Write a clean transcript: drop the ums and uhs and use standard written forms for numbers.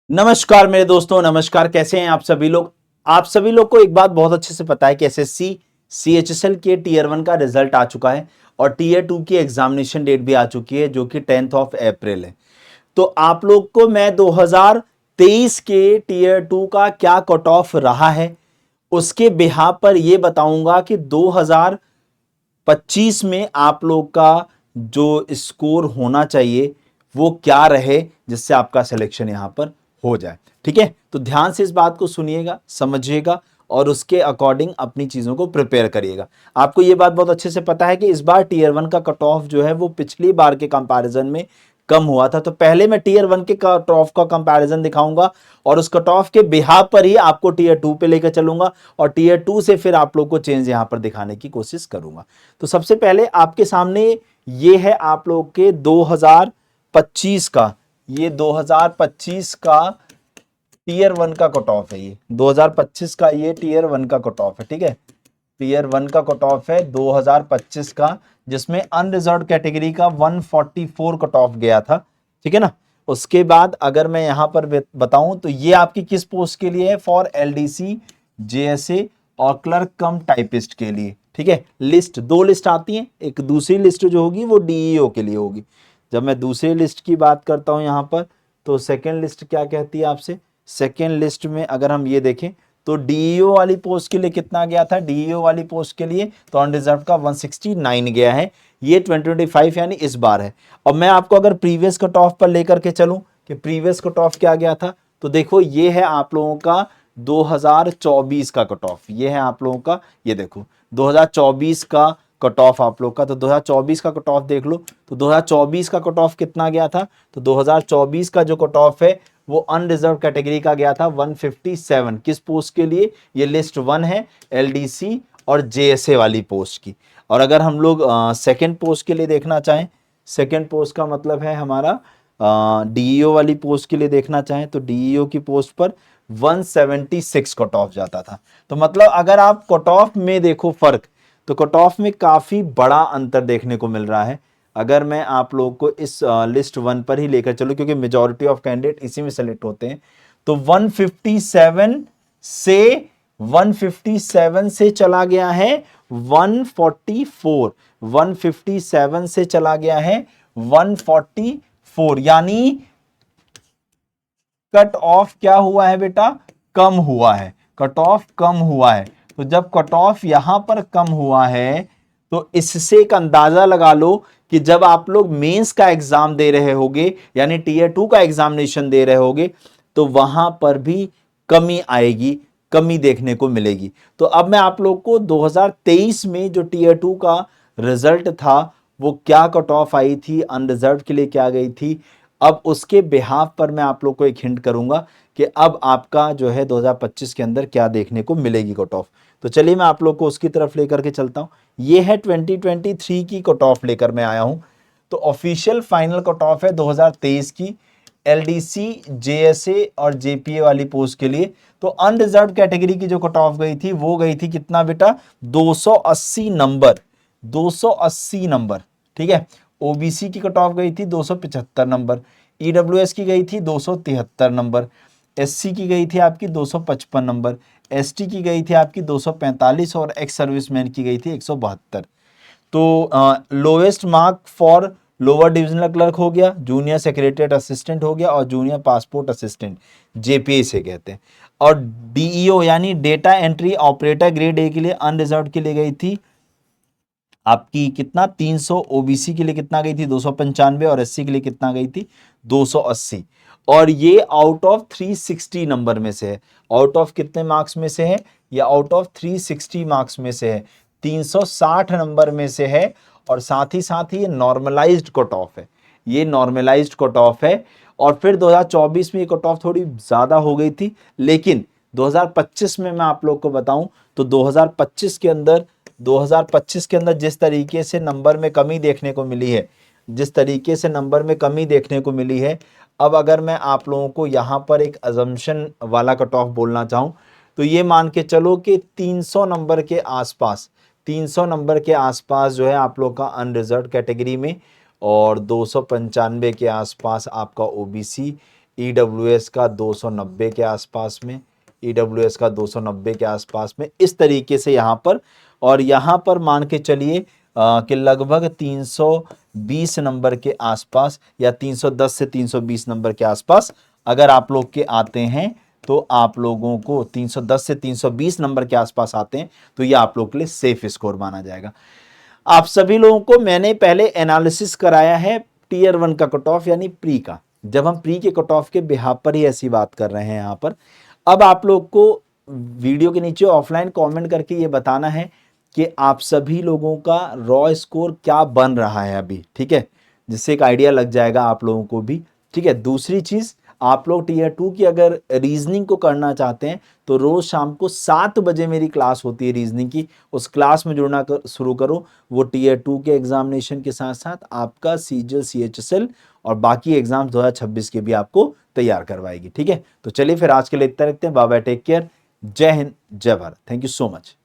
नमस्कार मेरे दोस्तों, नमस्कार। कैसे हैं आप सभी लोग। आप सभी लोग को एक बात बहुत अच्छे से पता है कि एसएससी सीएचएसएल के टीयर 1 का रिजल्ट आ चुका है और टीयर 2 की एग्जामिनेशन डेट भी आ चुकी है जो कि 10th ऑफ अप्रैल है। तो आप लोग को मैं 2023 के टीयर 2 का क्या कट ऑफ रहा है उसके बिहाफ पर यह बताऊंगा कि 2025 में आप लोग का जो स्कोर होना चाहिए वो क्या रहे जिससे आपका सिलेक्शन यहां पर हो जाए। ठीक है, तो ध्यान से इस बात को सुनिएगा, समझिएगा और उसके अकॉर्डिंग अपनी चीजों को प्रिपेयर करिएगा। आपको यह बात बहुत अच्छे से पता है कि इस बार टीयर 1 का कट ऑफ जो है वो पिछली बार के कंपैरिजन में कम हुआ था। तो पहले मैं टीयर 1 के कट ऑफ का कंपैरिजन दिखाऊंगा और उस कट ऑफ के बिहाफ पर ही आपको टीयर 2 पे लेकर चलूंगा और टीयर 2 से फिर आप लोग को चेंज यहां पर दिखाने की कोशिश करूंगा। तो सबसे पहले आपके सामने ये है आप लोग के 2025 का, ये 2025 का टीयर 1 का कट ऑफ है। ये 2025 का ये टीयर 1 का कट ऑफ है। ठीक है, टीयर 1 का कट ऑफ है 2025 का, जिसमें अनरिजर्व कैटेगरी का 144 कट ऑफ गया था। ठीक है ना। उसके बाद अगर मैं यहां पर बताऊं तो ये आपकी किस पोस्ट के लिए है, फॉर एलडीसी, जेएसए और क्लर्क कम टाइपिस्ट के लिए। ठीक है, लिस्ट दो लिस्ट आती है, एक दूसरी लिस्ट जो होगी वो डीईओ के लिए होगी। जब मैं दूसरी लिस्ट की बात करता हूं यहां पर, तो सेकेंड लिस्ट क्या कहती है आपसे, सेकेंड लिस्ट में अगर हम ये देखें तो डीईओ वाली पोस्ट के लिए कितना गया था, डीईओ वाली पोस्ट के लिए तो अनरिजर्व का 169 गया है। ये 2025 यानी इस बार है। और मैं आपको अगर प्रीवियस कट ऑफ पर लेकर के चलूं कि प्रीवियस कट ऑफ क्या गया था, तो देखो ये है आप लोगों का 2024 का कट ऑफ। ये है आप लोगों का, ये देखो 2024 का कट ऑफ आप लोग का। तो 2024 का कट ऑफ देख लो, तो 2024 का कट ऑफ कितना गया था, तो 2024 का जो कट ऑफ है वो अनरिजर्व कैटेगरी का गया था 157। किस पोस्ट के लिए, ये लिस्ट 1 है एलडीसी और जेएसए वाली पोस्ट की। और अगर हम लोग सेकेंड पोस्ट के लिए देखना चाहें, सेकेंड पोस्ट का मतलब है हमारा डीईओ वाली पोस्ट के लिए देखना चाहें तो डीईओ की पोस्ट पर 176 कट ऑफ जाता था। तो मतलब अगर आप कट ऑफ में देखो फर्क, तो कट ऑफ में काफी बड़ा अंतर देखने को मिल रहा है। अगर मैं आप लोग को इस लिस्ट 1 पर ही लेकर चलूं, क्योंकि मेजॉरिटी ऑफ कैंडिडेट इसी में सेलेक्ट होते हैं, तो 157 से चला गया है 144, 157 से चला गया है 144, यानी कट ऑफ क्या हुआ है बेटा, कम हुआ है। कट ऑफ कम हुआ है। तो जब कट ऑफ यहां पर कम हुआ है तो इससे एक अंदाजा लगा लो कि जब आप लोग मेंस का एग्जाम दे रहे होगे यानी टीयर 2 का एग्जामिनेशन दे रहे होगे तो वहां पर भी कमी आएगी, कमी देखने को मिलेगी। तो अब मैं आप लोग को 2023 में जो टीयर 2 का रिजल्ट था वो क्या कट ऑफ आई थी, अनरिजर्व के लिए क्या गई थी, अब उसके बिहाफ पर मैं आप लोग को एक हिंट करूंगा कि अब आपका जो है 2025 के अंदर क्या देखने को मिलेगी कट ऑफ। तो चलिए मैं आप लोग को उसकी तरफ लेकर के चलता हूं। ये है 2023 की कट ऑफ लेकर मैं आया हूं। तो ऑफिशियल फाइनल कट ऑफ है 2023 की एलडीसी, जेएसए और जेपीए वाली पोस्ट के लिए। तो अनरिजर्व कैटेगरी की जो कट ऑफ गई थी वो गई थी कितना बेटा, 280 नंबर, 280 नंबर। ठीक है, ओबीसी की कट ऑफ गई थी 275 नंबर, ईडब्ल्यूएस की गई थी 273 नंबर, एससी की गई थी आपकी 255 नंबर, एसटी की गई थी आपकी 245 और एक्स सर्विसमैन की गई थी 172। तो lowest mark for lower divisional clerk हो गया, जूनियर सेक्रेटरीट असिस्टेंट हो गया और जूनियर पासपोर्ट असिस्टेंट, जेपीए से कहते हैं। और डीईओ यानी data entry operator grade A के लिए अनरिजर्व के लिए गई थी आपकी कितना 300, ओबीसी के लिए कितना गई थी 295 और एससी के लिए कितना गई थी 280। और ये आउट ऑफ 360 नंबर में से है। आउट ऑफ कितने मार्क्स में से है, ये आउट ऑफ 360 मार्क्स में से है, 360 नंबर में से है। और साथ ही ये नॉर्मलाइज्ड कट ऑफ है, ये नॉर्मलाइज्ड कट ऑफ है। और फिर 2024 में ये कट ऑफ थोड़ी ज्यादा हो गई थी, लेकिन 2025 में मैं आप लोग को बताऊं तो 2025 के अंदर, 2025 के अंदर जिस तरीके से नंबर में कमी देखने को मिली है, जिस तरीके से नंबर में कमी देखने को मिली है, अब अगर मैं आप लोगों को यहाँ पर एक अजम्पशन वाला कट ऑफ बोलना चाहूँ तो ये मान के चलो कि 300 नंबर के आसपास, 300 नंबर के आसपास जो है आप लोग का अनरिजर्व कैटेगरी में, और 295 के आसपास आपका ओबीसी, EWS का 290 के आसपास में, EWS का 290 के आसपास में, इस तरीके से यहाँ पर। और यहाँ पर मान के चलिए कि लगभग 320 नंबर के आसपास या 310 से 320 नंबर के आसपास अगर आप लोग के आते हैं तो आप लोगों को 310 से 320 नंबर के आसपास आते हैं तो ये आप लोग के लिए सेफ स्कोर माना जाएगा। आप सभी लोगों को मैंने पहले एनालिसिस कराया है टीयर 1 का कट ऑफ यानी प्री का, जब हम प्री के कट ऑफ के बिहाफ पर ही ऐसी बात कर रहे हैं यहाँ पर। अब आप लोग को वीडियो के नीचे ऑफलाइन कमेंट करके ये बताना है कि आप सभी लोगों का रॉ स्कोर क्या बन रहा है अभी, ठीक है, जिससे एक आइडिया लग जाएगा आप लोगों को भी, ठीक है। दूसरी चीज, आप लोग टीयर 2 की अगर रीजनिंग को करना चाहते हैं तो रोज शाम को 7 बजे मेरी क्लास होती है रीजनिंग की, उस क्लास में जुड़ना शुरू करो। वो टीयर 2 के एग्जामिनेशन के साथ साथ आपका सीजीएल, CHSL और बाकी एग्जाम 2026 के भी आपको तैयार करवाएगी, ठीक है। तो चलिए फिर आज के लिए इतना रखते हैं। बाय बाय, टेक केयर, जय हिंद, जय Bharat, thank you so much.